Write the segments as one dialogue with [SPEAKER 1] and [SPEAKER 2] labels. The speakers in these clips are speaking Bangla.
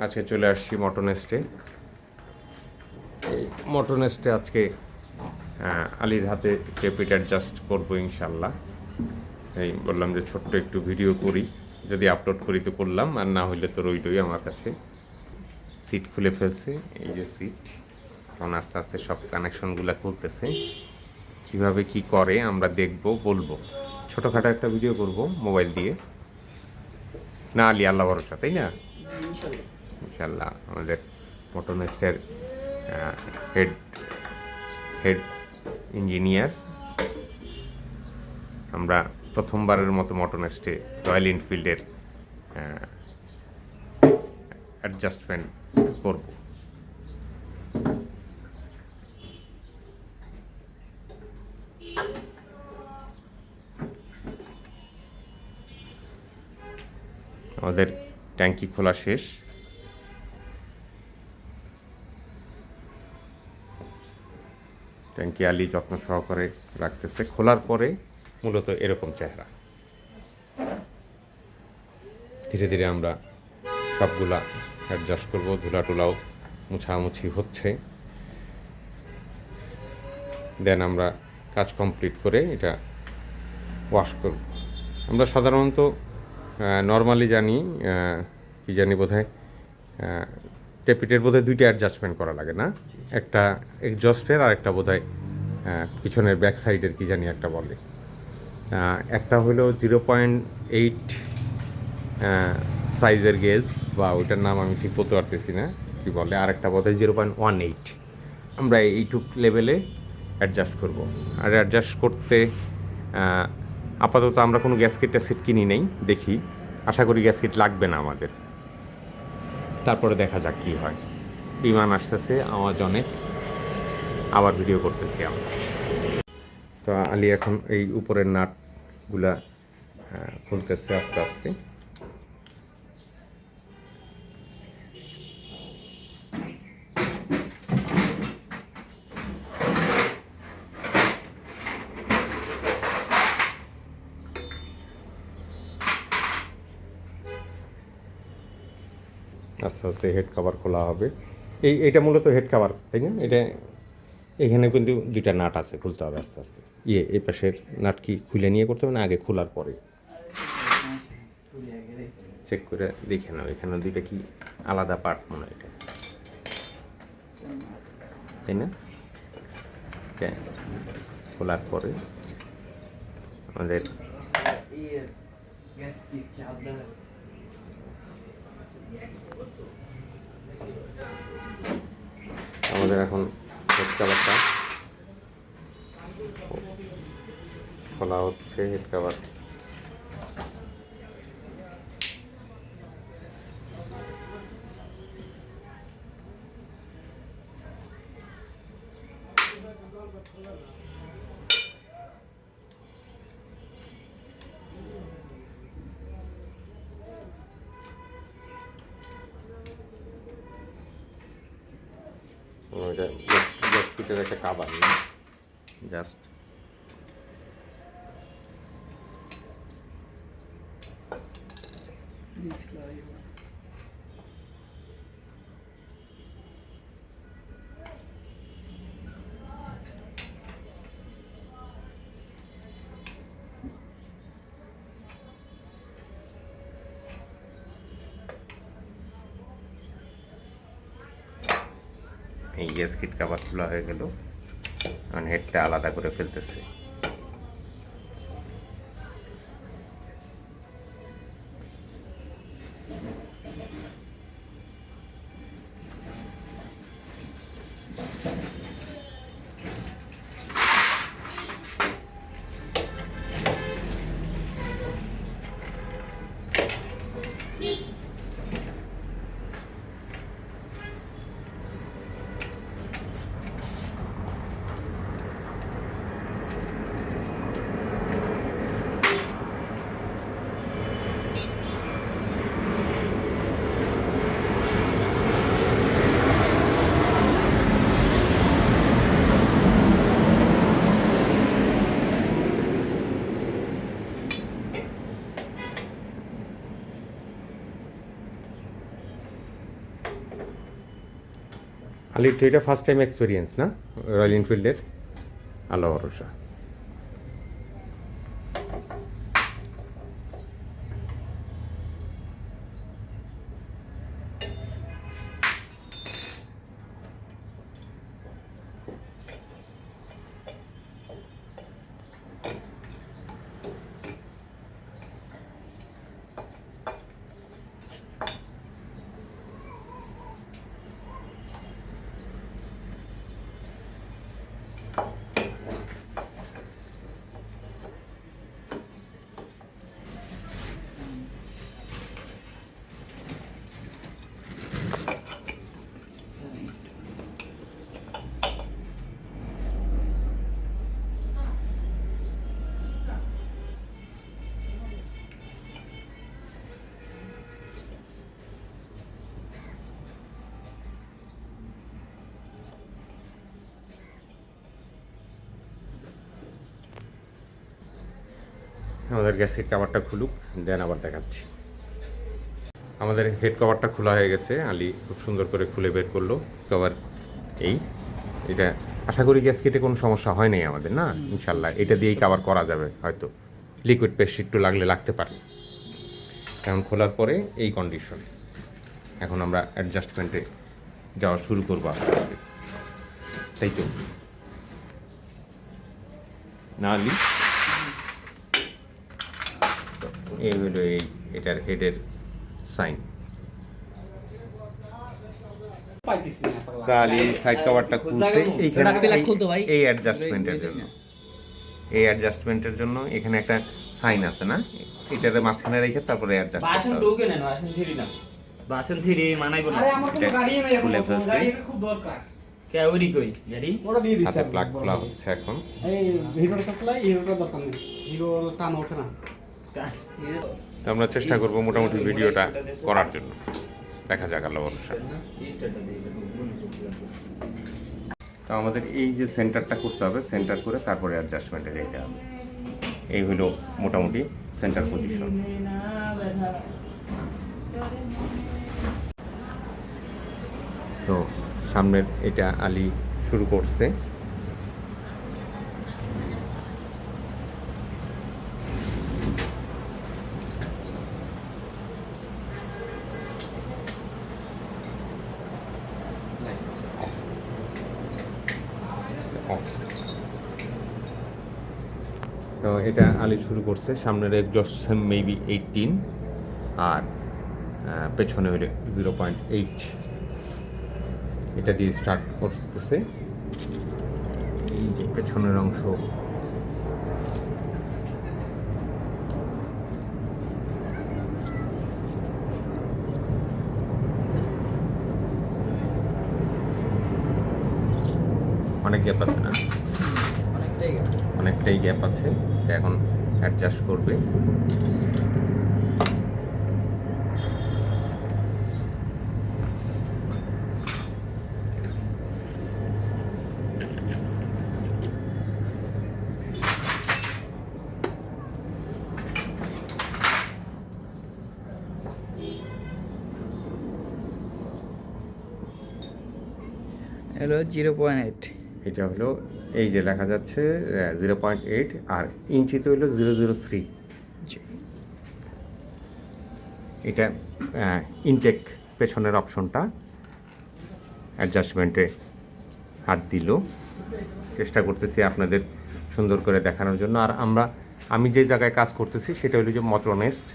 [SPEAKER 1] আজকে চলে আসছি মটন এস্টে। এই মটন এস্টে আজকে আলীর হাতে টেপিট অ্যাডজাস্ট করবো ইনশাল্লাহ। এই বললাম যে ছোট্ট একটু ভিডিও করি, যদি আপলোড করি তো করলাম, আর না হইলে তো রইলই আমার কাছে। সিট খুলে ফেলছে, এই যে সিট। এখন আস্তে আস্তে সব কানেকশনগুলো খুলতেছে, কীভাবে কি করে আমরা দেখবো, বলবো। ছোটোখাটো একটা ভিডিও করব মোবাইল দিয়ে, না আলী আল্লাহ ভরসা, তাই না? ইনশাল্লাহ। আমাদের মটন এস্টের হেড হেড ইঞ্জিনিয়ার। আমরা প্রথমবারের মতো মটন এস্টে রয়্যাল এনফিল্ডের অ্যাডজাস্টমেন্ট করব। আমাদের ট্যাঙ্কি খোলা শেষ। ট্যাঙ্কি আলী যত্ন সহকারে রাখতেছে। খোলার পরে মূলত এরকম চেহারা। ধীরে ধীরে আমরা সবগুলা অ্যাডজাস্ট করব। ধুলা টুলাও মুছামুছি হচ্ছে। দেন আমরা কাজ কমপ্লিট করে এটা ওয়াশ করব। আমরা সাধারণত নর্মালি জানি, কি জানি বোধহয় টেপিটের বোধহয় দুইটা অ্যাডজাস্টমেন্ট করা লাগে না, একটা এক্সজস্টের আর একটা বোধহয় পিছনের ব্যাক সাইডের কি জানি একটা বলে। একটা হলো 0.8 সাইজের গেজ, বা ওইটার নাম আমি ঠিক বলতে পারতেছি না কি বলে, আর একটা বোধহয় 0.18। আমরা এইটুক লেভেলে অ্যাডজাস্ট করব। আর অ্যাডজাস্ট করতে আপাতত আমরা কোনো গ্যাসকেটটা সেট কিনি নেই, দেখি, আশা করি গ্যাসকেট লাগবে না আমাদের। তারপরে দেখা যাক কী হয়। বিমান আসতেছে, আওয়াজ অনেক, আবার ভিডিও করতেছি আমরা। তো আলী এখন এই উপরের নাটগুলা খুলতেছে আস্তে আস্তে। আস্তে আস্তে হেড কভার খোলা হবে। এইটা মূলত হেড কভার, তাই না? এটা এখানে কিন্তু দুইটা নাট আছে, খুলতে হবে আস্তে আস্তে। এই পাশের নাট কি খুলে নিয়ে করতে হবে না আগে খোলার পরে চেক করে দেখে নাও? এখানে দুইটা কি আলাদা পার্ট মনে হয়, এটা তাই না? খোলার পরে আমাদের এখন হেড কাভারটা খোলা হচ্ছে। হেড কাভার এটা ফিটের একটা কাভার, জাস্ট এই গ্যাসকিট কাভার খোলা হয়ে গেল। কারণ হেডটা আলাদা করে ফেলতেছে। আলির তো এটা ফার্স্ট টাইম এক্সপিরিয়েন্স না রয়্যাল এনফিল্ডের? আল্লাহ ভরসা। আমাদের গ্যাসের কভারটা খুলুক, দেন আবার দেখাচ্ছি। আমাদের হেড কভারটা খোলা হয়ে গেছে, আলী খুব সুন্দর করে খুলে বের করলো কভার। এটা আশা করি গ্যাস কেটে কোনো সমস্যা হয় নাই আমাদের, না ইনশাল্লাহ এটা দিয়েই কভার করা যাবে। হয়তো লিকুইড পেস্ট একটু লাগতে পারে, কারণ খোলার পরে এই কন্ডিশন। এখন আমরা অ্যাডজাস্টমেন্টে যাওয়া শুরু করবো আস্তে আস্তে, তাই তো না আলী? এই হলো এটার হেডের সাইন। তাহলে সাইড কভারটা খুলছে এইখানে এই অ্যাডজাস্টমেন্টের জন্য এখানে একটা সাইন আছে না, এটার মাঝখানে রেখে তারপরে অ্যাডজাস্ট করতে হবে।
[SPEAKER 2] বাসন থ্রি মানাইবো না।
[SPEAKER 3] আরে আমার কোনো গাড়ি নাই এখন,
[SPEAKER 1] খুলে ফেলছি।
[SPEAKER 3] গাড়ি খুব দরকার।
[SPEAKER 2] কে ওরি কই গাড়ি
[SPEAKER 3] ওটা দিয়ে দিছি।
[SPEAKER 1] হাতে প্লাগ খোলা হচ্ছে এখন।
[SPEAKER 3] এই হিরোটা সাপ্লাই, হিরোটা দরকার নেই, হিরো টান ওঠে না।
[SPEAKER 1] তো আমরা চেষ্টা করব মোটামুটি ভিডিওটা করার জন্য, দেখা যাক আল্লাহ ভরসা। তো আমাদের এই যে সেন্টারটা করতে হবে, সেন্টার করে তারপরে অ্যাডজাস্টমেন্টে যেতে হবে। এই হলো মোটামুটি সেন্টার পজিশন। তো সামনের এটা আলী শুরু করছে। তো এটা আলী শুরু করছে, সামনের এক্সস্ট মেবি 18 আর পেছনে হলে 0.8। এটা দিয়ে স্টার্ট করতেছে। এই যে পেছনের অংশ অনেক গ্যাপ আছে না, অনেকটাই গ্যাপ আছে। এটা এখন অ্যাডজাস্ট করবে।
[SPEAKER 2] হলো 0.8।
[SPEAKER 1] এটা হলো এই যে লেখা যাচ্ছে 0.8 আর ইঞ্চিতে হলো 003। এটা ইনটেক পেছনের অপশনটা, অ্যাডজাস্টমেন্টে হাত দিল। চেষ্টা করতেছি আপনাদের সুন্দর করে দেখানোর জন্য। আর আমি যে জায়গায় কাজ করতেছি সেটা হলো যে মটরনেস্ট,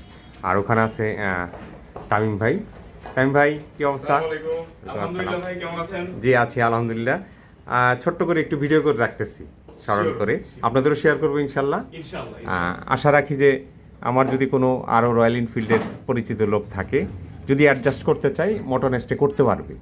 [SPEAKER 1] আর ওখানে আছে তামিম ভাই। তামিম ভাই কি অবস্থা?
[SPEAKER 4] আলহামদুলিল্লাহ ভাই, কেমন আছেন?
[SPEAKER 1] জি আছি আলহামদুলিল্লাহ। ছোট্ট করে একটু ভিডিও করে রাখতেছি, স্মরণ করে আপনাদেরও শেয়ার করবো ইনশাল্লাহ। আশা রাখি যে আমার যদি কোনো আরও রয়্যাল এনফিল্ডের পরিচিত লোক থাকে, যদি অ্যাডজাস্ট করতে চাই মটরনেস্টে করতে পারবে।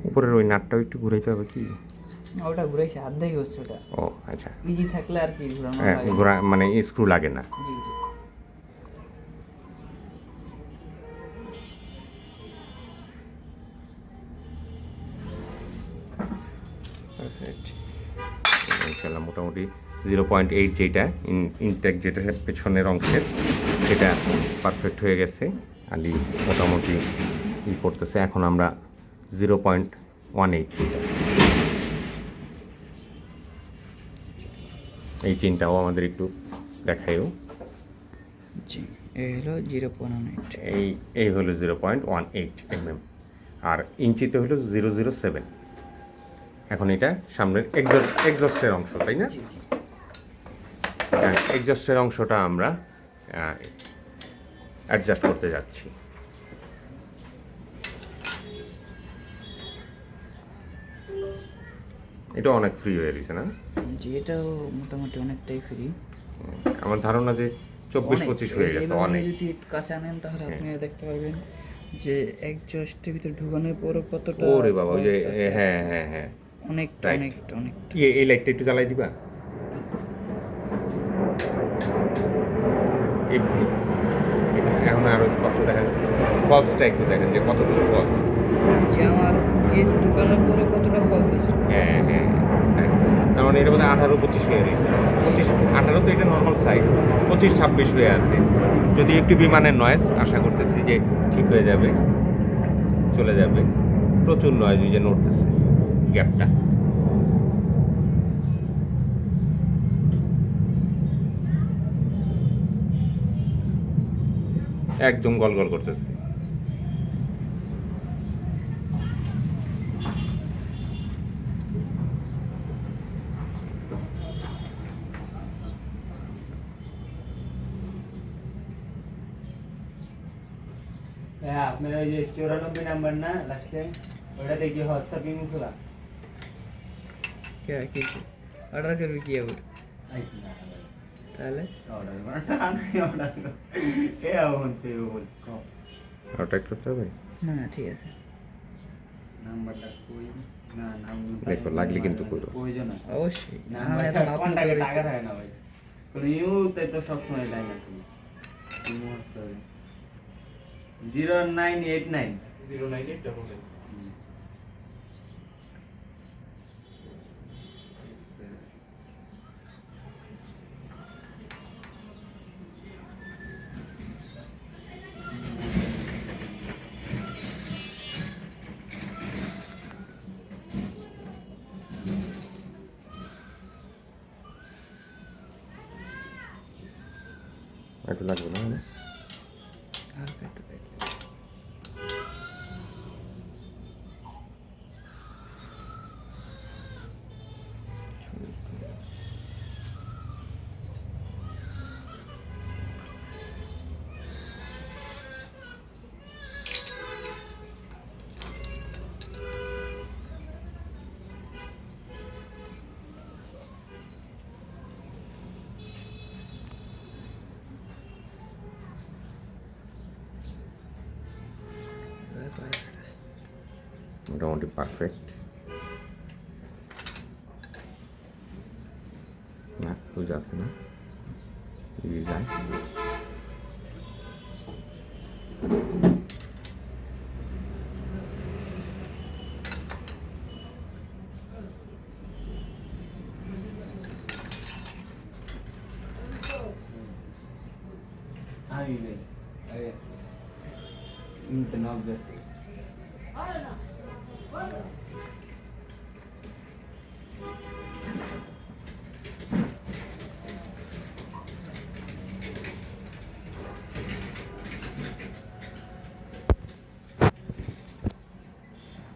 [SPEAKER 1] উপরের ওই নাটটাও একটু ঘুরাইতে হবে কি?
[SPEAKER 2] ওটা ঘুরাইছে হাত দিয়ে হচ্ছে ওটা।
[SPEAKER 1] ও আচ্ছা,
[SPEAKER 2] ইজি থাকলে আর কি ঘুরানো
[SPEAKER 1] হ্যাঁ,
[SPEAKER 2] লাগে।
[SPEAKER 1] ঘোরা মানে স্ক্রু লাগে না।
[SPEAKER 2] জি জি।
[SPEAKER 1] পারফেক্ট। ইনশাল্লাহ মোটামুটি 0.8 যেটা ইনটেক যেটা পেছনের অংশের সেটা পারফেক্ট হয়ে গেছে। আলি মোটামুটি ই করতেছে। এখন আমরা 0.18 যেটা এই চিনটাও আমাদের একটু দেখায়ও।
[SPEAKER 2] জি, এই হলো 0.8।
[SPEAKER 1] এই হলো 0.18 আর ইঞ্চিতে হলো 007। এখন এটা সামনের এক্সস্টের অংশ, তাই না?
[SPEAKER 2] জি জি।
[SPEAKER 1] এক্সস্টের অংশটা আমরা অ্যাডজাস্ট করতে যাচ্ছি। এটা অনেক ফ্রি হয়ে গেছে না?
[SPEAKER 2] জি, এটাও মোটামুটি অনেকটাই ফ্রি।
[SPEAKER 1] আমার ধারণা যে 24-25 হয়ে গেছে অনেক।
[SPEAKER 2] যদি একটু কাছে আনেন তাহলে আপনি দেখতে পারবেন যে এক্সজস্টের ভিতরে ঢুকানোর পর কতটা
[SPEAKER 1] ওরে বাবা, ওই যে
[SPEAKER 2] false আছে।
[SPEAKER 1] হ্যাঁ হ্যাঁ হ্যাঁ,
[SPEAKER 2] অনেকটা
[SPEAKER 1] Right.
[SPEAKER 2] অনেকটা অনেকটা।
[SPEAKER 1] এই লাইটটা একটু জ্বালাই দিবা। এখন আরো স্পষ্ট দেখা যায়। ফলসটা একটু দেখেন যে কতটুকু ফলস।
[SPEAKER 2] যে আমার গেজ ঢুকানোর পরে কতটা ফলস আছে।
[SPEAKER 1] হ্যাঁ হ্যাঁ হ্যাঁ। তার মানে এটা বোধহয় 18-25 হয়ে রয়েছে। 18 তো এটা নর্মাল সাইজ, 25-26 হয়ে আছে। যদি একটু বিমানের নয়েজ, আশা করতেছি যে ঠিক হয়ে যাবে, চলে যাবে। প্রচুর নয়েজ ওই যে নড়তেছে গ্যাপটা। একদম গল করতেছে।
[SPEAKER 2] হ্যাঁ, আপনার ওই যে 94 নাম্বার না লাস্টে, ওটা দেখি হোয়াটসঅ্যাপে খোলা। কে কি অর্ডার করবি কি আবার? তাহলে
[SPEAKER 1] ওটা করতে হবে।
[SPEAKER 2] না না ঠিক আছে।
[SPEAKER 5] নাম্বারটা কই না নাম
[SPEAKER 1] দেখো, লাগলে কিন্তু করো।
[SPEAKER 5] প্রয়োজন না
[SPEAKER 2] অবশ্যই
[SPEAKER 5] নাম্বার
[SPEAKER 2] এখন
[SPEAKER 5] কোন
[SPEAKER 2] আপনার
[SPEAKER 5] টাকা
[SPEAKER 2] করে
[SPEAKER 5] টাকা থাকে না ভাই কোন ইউতে তো সব সময় দেয় না তুমি 0989
[SPEAKER 4] 09899
[SPEAKER 1] একটু লাগবে না মানে?
[SPEAKER 2] হালকা একটু দেখি।
[SPEAKER 1] মোটামুটি পারফেক্ট না? বুঝে আছে না? ইজি যায়।
[SPEAKER 5] আমি ভাই আরে ইনতে নক দেছে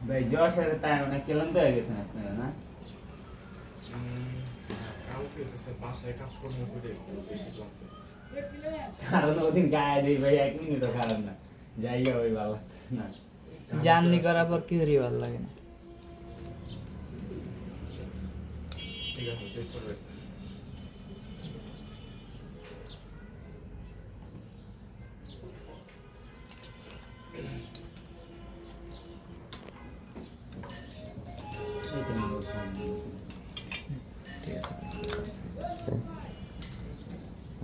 [SPEAKER 5] ভাই জশের তাই মানে কেলাম তো হয়ে গেছে আপনারা না
[SPEAKER 4] কালকে হচ্ছে বাসায় কাজকর্ম করে একটু বেশি ক্লান্তি।
[SPEAKER 5] কারণ ওদিন গায়ে দিই ভাই 1 মিনিটও খারাপ না যাইয়া ওই বাবা না
[SPEAKER 2] জার্নি করার পর কি হরি ভালো লাগে না।
[SPEAKER 4] ঠিক আছে, শেষ করে রাখতেছি।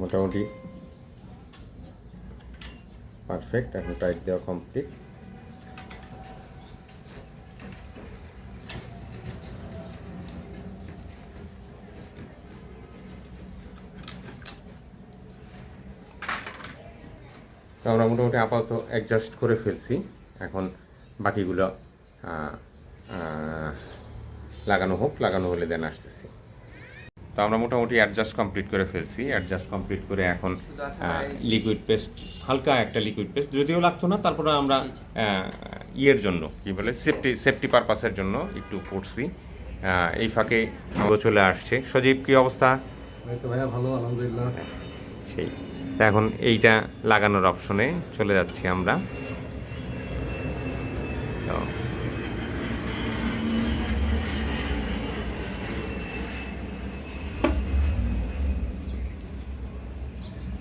[SPEAKER 1] মোটামুটি পারফেক্ট। এখন টাইট দেওয়া কমপ্লিট। তো আমরা মোটামুটি আপাতত অ্যাডজাস্ট করে ফেলছি। এখন বাকিগুলো লাগানো হোক, লাগানো হলে দেন আসতেছি। তো আমরা মোটামুটি অ্যাডজাস্ট কমপ্লিট করে ফেলছি। অ্যাডজাস্ট কমপ্লিট করে এখন লিকুইড পেস্ট, হালকা একটা লিকুইড পেস্ট যদিও লাগতো না, তারপরে আমরা ইয়ের জন্য কি বলে সেফটি পারপাসের জন্য একটু করছি। এই ফাঁকে চলে আসছে। সজীব, কি অবস্থা?
[SPEAKER 3] এই তো ভাইয়া ভালো, আলহামদুলিল্লাহ।
[SPEAKER 1] সেই তা এখন এইটা লাগানোর অপশনে চলে যাচ্ছি আমরা।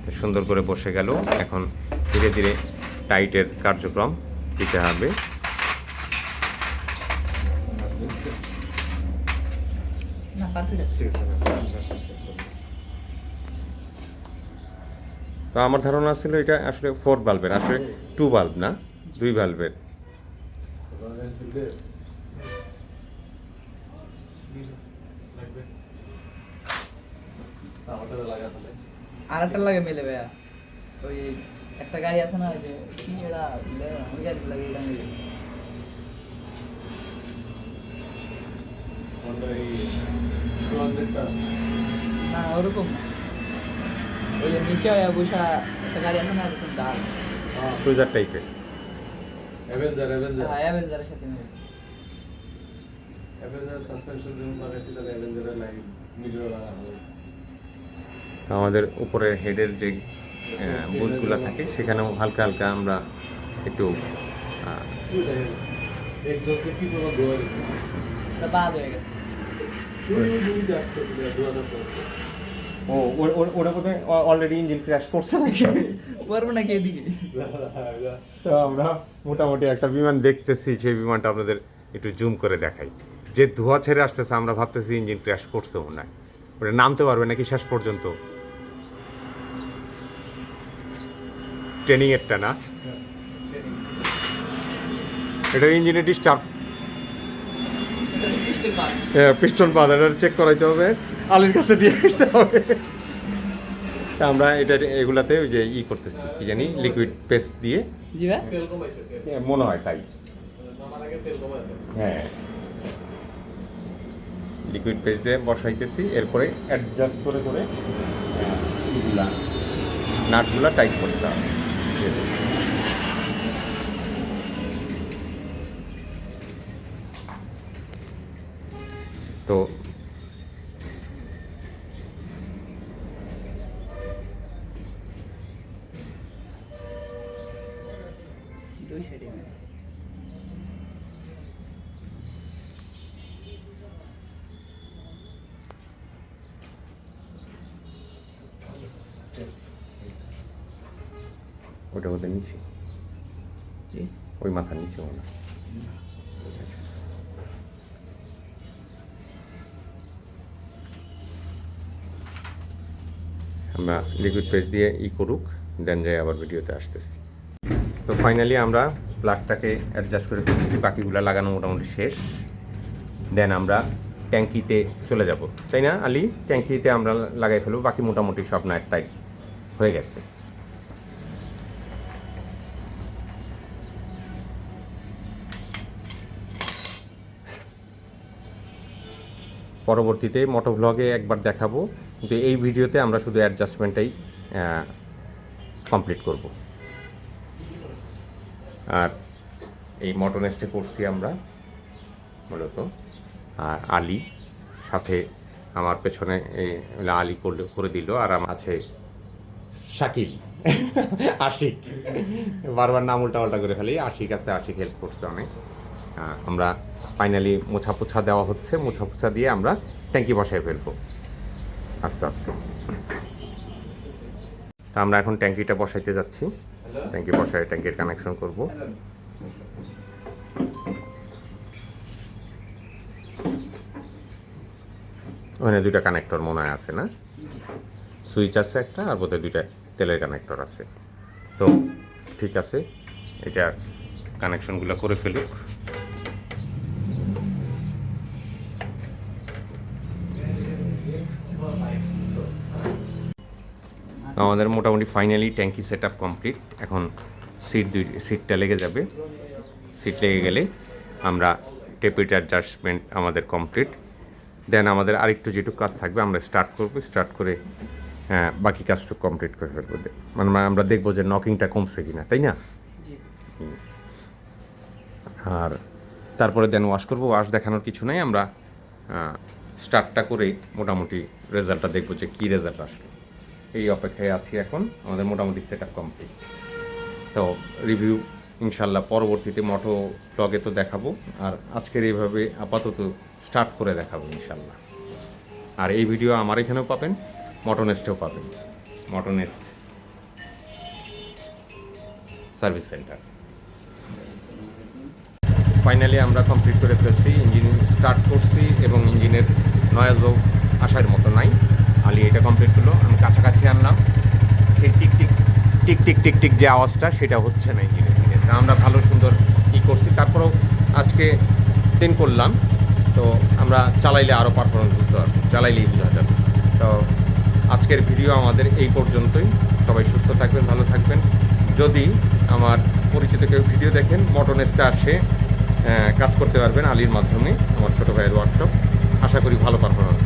[SPEAKER 1] তো সুন্দর করে বসে গেল। এখন ধীরে ধীরে টাইটের কার্যক্রম দিতে হবে। তো আমার ধারণা ছিল এটা আসলে 4 বাল্বের, আসলে 2 বাল্ব না, 2 বাল্বের।
[SPEAKER 6] আরেকটা লাগে মিলে ভাইয়া, ওই একটা গাড়ি আছে না, ওই যে কি এটা ওই গাড়ি লাগে, এটা মিলে না ওরকম না, ওই যে নিচে বসা একটা গাড়ি আছে না, এরকম ডাল
[SPEAKER 1] ক্রুজার টাইপের।
[SPEAKER 6] হ্যাঁ অ্যাভেঞ্জারের সাথে মিলে।
[SPEAKER 1] তো আমাদের উপরের হেডের যে বুশগুলো থাকে সেখানেও হালকা হালকা আমরা একটু
[SPEAKER 6] ওটা বাদ হয়ে গেছে।
[SPEAKER 1] ওটা বোধহয় অলরেডি ইঞ্জিন ক্র্যাশ করছে
[SPEAKER 6] পারবো নাকি এদিকে?
[SPEAKER 1] তো আমরা মোটামুটি একটা বিমান দেখতেছি, সেই বিমানটা আপনাদের একটু জুম করে দেখাই। যে ধোঁয়া ছেড়ে আসতেছে আমরা ভাবতেছি ইঞ্জিন ক্র্যাশ করছে মনে হয়। ওটা নামতে পারবে নাকি শেষ পর্যন্ত? ট্রেনিং এরটা না, এটা ইঞ্জিনের ডিস্টার্ব, পিস্টন বাদ, এটা চেক করাইতে হবে, আলীর কাছে দিয়ে আসতে হবে। তা আমরা এটা এগুলাতে ওই যে করতেছি কি জানি, লিকুইড পেস্ট দিয়ে,
[SPEAKER 6] জি ভাই,
[SPEAKER 1] মনে হয় তাই। হ্যাঁ, লিকুইড পেস্ট দিয়ে বসাইতেছি। এরপরে অ্যাডজাস্ট করে করে এগুলা নাটগুলা টাইট করতে হবে। তো
[SPEAKER 6] দুই সাইডে
[SPEAKER 1] ওটা ওদের নিচে, ওই মাথার নিচে মনে হয়। আমরা লিকুইড পেস্ট দিয়ে করুক, দেন যাই আবার ভিডিওতে আসতেছি। তো ফাইনালি আমরা প্লাগটাকে অ্যাডজাস্ট করে ফেলছি, বাকিগুলো লাগানো মোটামুটি শেষ। দেন আমরা ট্যাঙ্কিতে চলে যাব, তাই না আলী? ট্যাঙ্কিতে আমরা লাগাই ফেলবো, বাকি মোটামুটি সব নাট টাইট হয়ে গেছে। পরবর্তীতে মোটো ভ্লগে একবার দেখাবো, কিন্তু এই ভিডিওতে আমরা শুধু অ্যাডজাস্টমেন্টটাই কমপ্লিট করব। আর এই মোটো নেস্টে করছি আমরা মূলত, আর আলী সাথে আমার পেছনে আলী করে দিল, আর আমার আছে শাকিল, আশিক, বারবার নাম উল্টা করে ফেলি। আশিক আছে, আশিক হেল্প করছে অনেক। আমরা ফাইনালি মোছাপোছা দেওয়া হচ্ছে, মোছাপোছা দিয়ে আমরা ট্যাঙ্কি বসাই ফেলবো আস্তে আস্তে। তা আমরা এখন ট্যাঙ্কিটা বসাইতে যাচ্ছি, ট্যাঙ্কি বসাই ট্যাঙ্কির কানেকশন করব। ওখানে 2টা কানেক্টর মনে হয় আছে না? সুইচ আছে একটা, আর বোধহয় 2টা তেলের কানেক্টর আছে। তো ঠিক আছে, এটা কানেকশনগুলো করে ফেলুক। আমাদের মোটামুটি ফাইনালি ট্যাঙ্কি সেট আপ কমপ্লিট। এখন সিটটা লেগে যাবে। সিট লেগে গেলে আমরা টেপিট অ্যাডজাস্টমেন্ট আমাদের কমপ্লিট। দেন আমাদের আরেকটু যেটুকু কাজ থাকবে আমরা স্টার্ট করব, স্টার্ট করে বাকি কাজটুকু কমপ্লিট করে ফেলবো। মানে আমরা দেখবো যে নকিংটা কমছে কিনা, তাই না? আর তারপরে দেন ওয়াশ করবো। ওয়াশ দেখানোর কিছু নাই, আমরা স্টার্টটা করে মোটামুটি রেজাল্টটা দেখবো যে কী রেজাল্ট আসলো। এই অপেক্ষায় আছি এখন। আমাদের মোটামুটি সেট আপ কমপ্লিট। তো রিভিউ ইনশাল্লাহ পরবর্তীতে মোটো ব্লগে তো দেখাবো, আর আজকের এইভাবে আপাতত স্টার্ট করে দেখাবো ইনশাল্লাহ। আর এই ভিডিও আমার এখানেও পাবেন, মোটোনেস্টেও পাবেন। মোটোনেস্ট সার্ভিস সেন্টার। ফাইনালি আমরা কমপ্লিট করে ফেলছি, ইঞ্জিন স্টার্ট করছি এবং ইঞ্জিনের নয়েজও আসার মতো নাই। আলি এটা কমপ্লিট হলো, আমি কাছাকাছি আনলাম, সেই tick tick tick tick tick tick যে আওয়াজটা সেটা হচ্ছে না ইঞ্জিনের থেকে। তা আমরা ভালো সুন্দর করছি। তারপরেও আজকে দিন করলাম, তো আমরা চালাইলে আরও পারফরমেন্স বুঝতে পারবো, চালাইলেই বোঝা যাবে। তো আজকের ভিডিও আমাদের এই পর্যন্তই। সবাই সুস্থ থাকবেন, ভালো থাকবেন। যদি আমার পরিচিত কেউ ভিডিও দেখেন, মোটোনেস্টে আসে কাজ করতে পারবেন আলির মাধ্যমে, আমার ছোটো ভাইয়ের ওয়ার্কশপ। আশা করি ভালো পারফরমেন্স